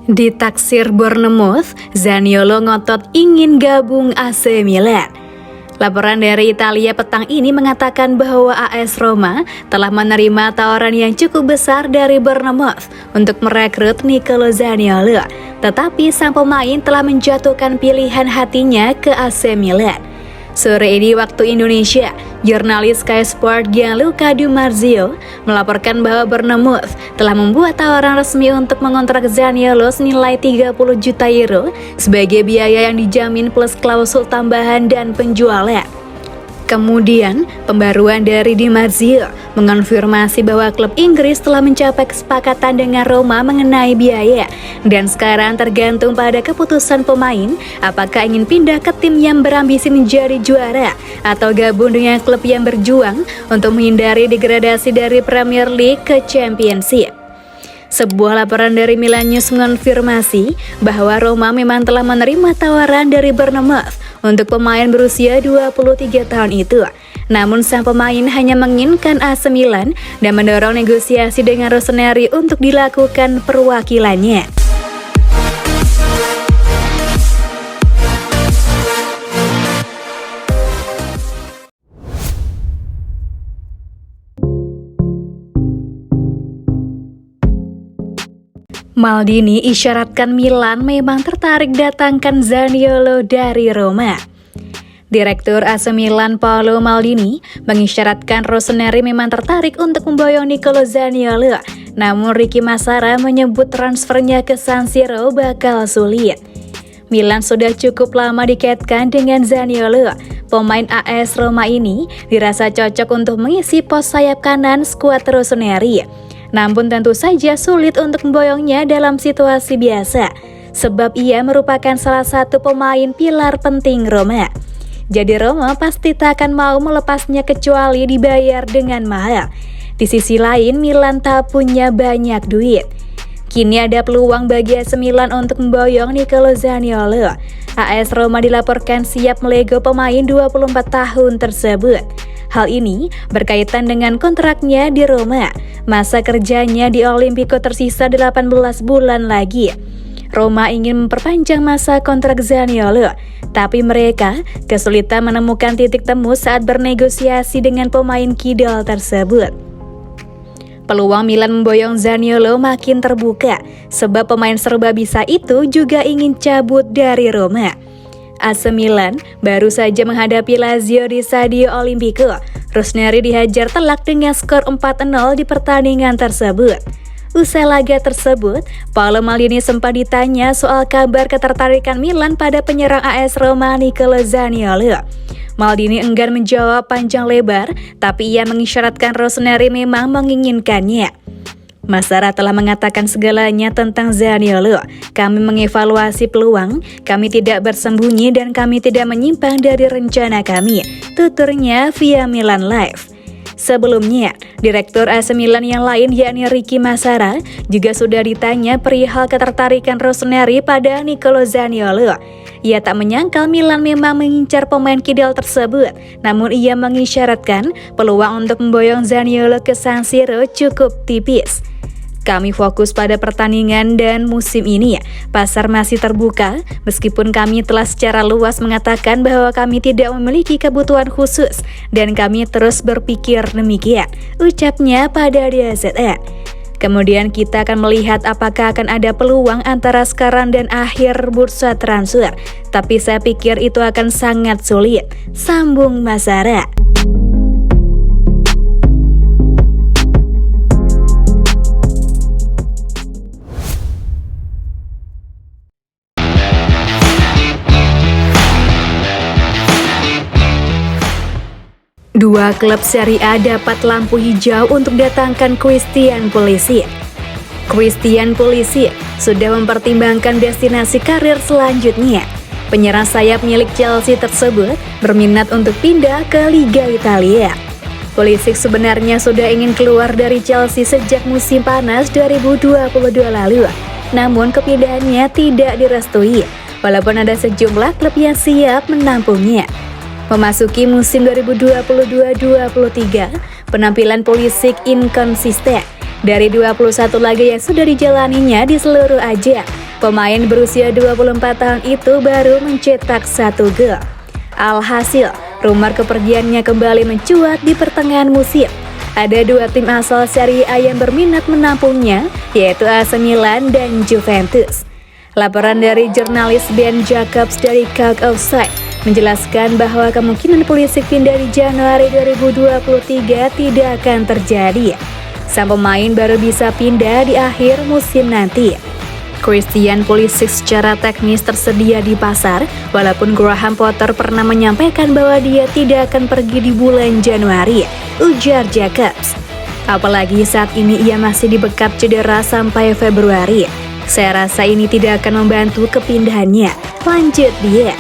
Ditaksir Bournemouth, Zaniolo ngotot ingin gabung AC Milan. Laporan dari Italia petang ini mengatakan bahwa AS Roma telah menerima tawaran yang cukup besar dari Bournemouth untuk merekrut Nicolo Zaniolo. Tetapi sang pemain telah menjatuhkan pilihan hatinya ke AC Milan. Sore ini waktu Indonesia, jurnalis Sky Sport Gianluca Di Marzio melaporkan bahwa Bournemouth telah membuat tawaran resmi untuk mengontrak Zaniolo senilai 30 juta euro sebagai biaya yang dijamin plus klausul tambahan dan penjualan. Kemudian, pembaruan dari Di Marzio mengonfirmasi bahwa klub Inggris telah mencapai kesepakatan dengan Roma mengenai biaya dan sekarang tergantung pada keputusan pemain apakah ingin pindah ke tim yang berambisi menjadi juara atau gabung dengan klub yang berjuang untuk menghindari degradasi dari Premier League ke Championship. Sebuah laporan dari Milan News mengonfirmasi bahwa Roma memang telah menerima tawaran dari Bournemouth untuk pemain berusia 23 tahun itu. Namun sang pemain hanya menginginkan AC Milan dan mendorong negosiasi dengan Rossoneri untuk dilakukan perwakilannya. Maldini isyaratkan Milan memang tertarik datangkan Zaniolo dari Roma. Direktur AC Milan Paolo Maldini mengisyaratkan Rossoneri memang tertarik untuk memboyong Nicolo Zaniolo. Namun Ricky Massara menyebut transfernya ke San Siro bakal sulit. Milan sudah cukup lama dikaitkan dengan Zaniolo. Pemain AS Roma ini dirasa cocok untuk mengisi pos sayap kanan skuad Rossoneri. Namun tentu saja sulit untuk memboyongnya dalam situasi biasa, sebab ia merupakan salah satu pemain pilar penting Roma. Jadi Roma pasti tak akan mau melepasnya kecuali dibayar dengan mahal. Di sisi lain, Milan tak punya banyak duit. Kini ada peluang bagi AC Milan untuk memboyong Nicolo Zaniolo. AS Roma dilaporkan siap melego pemain 24 tahun tersebut. Hal ini berkaitan dengan kontraknya di Roma. Masa kerjanya di Olimpico tersisa 18 bulan lagi. Roma ingin memperpanjang masa kontrak Zaniolo, tapi mereka kesulitan menemukan titik temu saat bernegosiasi dengan pemain kidal tersebut. Peluang Milan memboyong Zaniolo makin terbuka, sebab pemain serba bisa itu juga ingin cabut dari Roma. AC Milan baru saja menghadapi Lazio di Stadio Olimpico. Rossoneri dihajar telak dengan skor 4-0 di pertandingan tersebut. Usai laga tersebut, Paolo Maldini sempat ditanya soal kabar ketertarikan Milan pada penyerang AS Roma Nicolo Zaniolo. Maldini enggan menjawab panjang lebar, tapi ia mengisyaratkan Rossoneri memang menginginkannya. Massara telah mengatakan segalanya tentang Zaniolo. Kami mengevaluasi peluang, kami tidak bersembunyi dan kami tidak menyimpang dari rencana kami, tuturnya via Milan Live. Sebelumnya, Direktur AC Milan yang lain yakni Ricky Massara juga sudah ditanya perihal ketertarikan Rossoneri pada Nicolo Zaniolo. Ia tak menyangkal Milan memang mengincar pemain kidal tersebut, namun ia mengisyaratkan peluang untuk memboyong Zaniolo ke San Siro cukup tipis. Kami fokus pada pertandingan dan musim ini, pasar masih terbuka, meskipun kami telah secara luas mengatakan bahwa kami tidak memiliki kebutuhan khusus, dan kami terus berpikir demikian, ucapnya pada DAZN. Kemudian kita akan melihat apakah akan ada peluang antara sekarang dan akhir bursa transfer, tapi saya pikir itu akan sangat sulit, sambung Massara. Dua klub Serie A dapat lampu hijau untuk datangkan Christian Pulisic. Christian Pulisic sudah mempertimbangkan destinasi karir selanjutnya. Penyerang sayap milik Chelsea tersebut berminat untuk pindah ke Liga Italia. Pulisic sebenarnya sudah ingin keluar dari Chelsea sejak musim panas 2022 lalu. Namun kepindahannya tidak direstui, walaupun ada sejumlah klub yang siap menampungnya. Memasuki musim 2022-23, penampilan Pulisic inkonsisten. Dari 21 laga yang sudah dijalaninya di seluruh ajang, Pemain berusia 24 tahun itu baru mencetak 1 gol. Alhasil, rumor kepergiannya kembali mencuat di pertengahan musim. Ada 2 tim asal Serie A yang berminat menampungnya, yaitu AC Milan dan Juventus. Laporan dari jurnalis Ben Jacobs dari Calc Offside menjelaskan bahwa kemungkinan Pulisic pindah di Januari 2023 tidak akan terjadi. Sang pemain baru bisa pindah di akhir musim nanti. Christian Pulisic secara teknis tersedia di pasar, walaupun Graham Potter pernah menyampaikan bahwa dia tidak akan pergi di bulan Januari, ujar Jacobs. Apalagi saat ini ia masih dibekap cedera sampai Februari. Saya rasa ini tidak akan membantu kepindahannya, lanjut dia.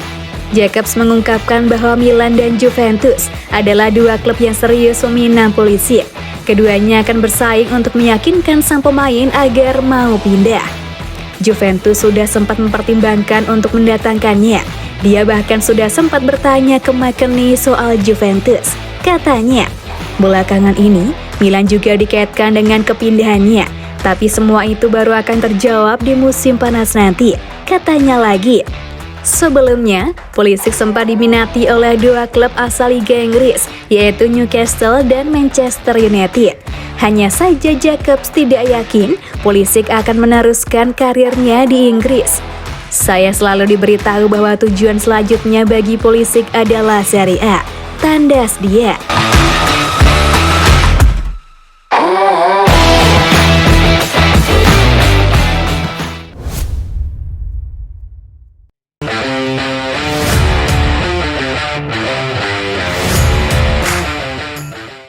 Jacobs mengungkapkan bahwa Milan dan Juventus adalah 2 klub yang serius meminang Pulisic. Keduanya akan bersaing untuk meyakinkan sang pemain agar mau pindah. Juventus sudah sempat mempertimbangkan untuk mendatangkannya. Dia bahkan sudah sempat bertanya ke McKennie soal Juventus. Katanya, belakangan ini Milan juga dikaitkan dengan kepindahannya, tapi semua itu baru akan terjawab di musim panas nanti, katanya lagi. Sebelumnya, Pulisic sempat diminati oleh 2 klub asal Liga Inggris, yaitu Newcastle dan Manchester United. Hanya saja Jacobs tidak yakin Pulisic akan meneruskan karirnya di Inggris. Saya selalu diberitahu bahwa tujuan selanjutnya bagi Pulisic adalah Serie A, tandas dia.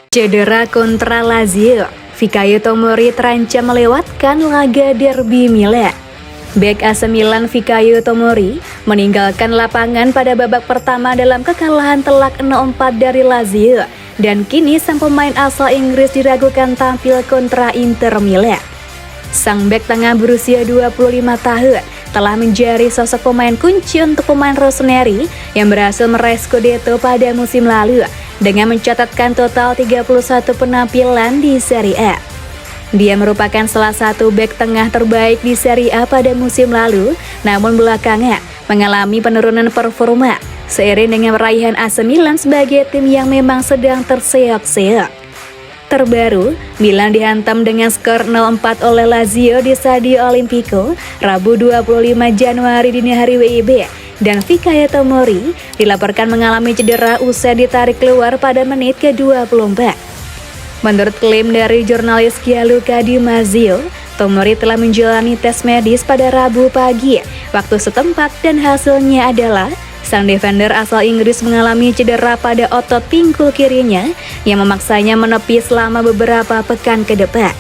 Cedera kontra Lazio, Fikayo Tomori terancam melewatkan laga derby Milan. Bek AC Milan Fikayo Tomori meninggalkan lapangan pada babak pertama dalam kekalahan telak 0-4 dari Lazio, dan kini sang pemain asal Inggris diragukan tampil kontra Inter Milan. Sang bek tengah berusia 25 tahun telah menjadi sosok pemain kunci untuk pemain Rossoneri yang berhasil meraih Scudetto pada musim lalu dengan mencatatkan total 31 penampilan di Serie A. Dia merupakan salah satu bek tengah terbaik di Serie A pada musim lalu, namun belakangan mengalami penurunan performa seiring dengan raihan AC Milan sebagai tim yang memang sedang terseok-seok. Terbaru, Milan dihantam dengan skor 0-4 oleh Lazio di Stadio Olimpico Rabu 25 Januari dini hari WIB, dan Fikayo Tomori dilaporkan mengalami cedera usai ditarik keluar pada menit ke-24. Menurut klaim dari jurnalis Gianluca Di Marzio, Tomori telah menjalani tes medis pada Rabu pagi waktu setempat, dan hasilnya adalah sang defender asal Inggris mengalami cedera pada otot pinggul kirinya yang memaksanya menepi selama beberapa pekan ke depan.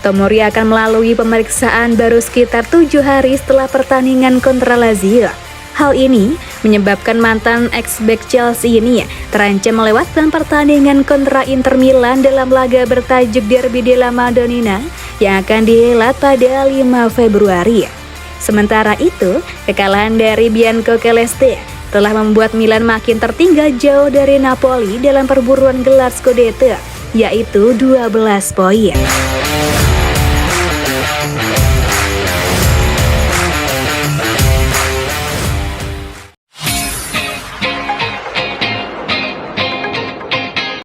Tomori akan melalui pemeriksaan baru sekitar 7 hari setelah pertandingan kontra Lazio. Hal ini menyebabkan mantan ex-bek Chelsea ini terancam melewatkan pertandingan kontra Inter Milan dalam laga bertajuk Derby della Madonnina yang akan dihelat pada 5 Februari. Sementara itu, kekalahan dari Bianco Celeste telah membuat Milan makin tertinggal jauh dari Napoli dalam perburuan gelar Scudetto, yaitu 12 poin.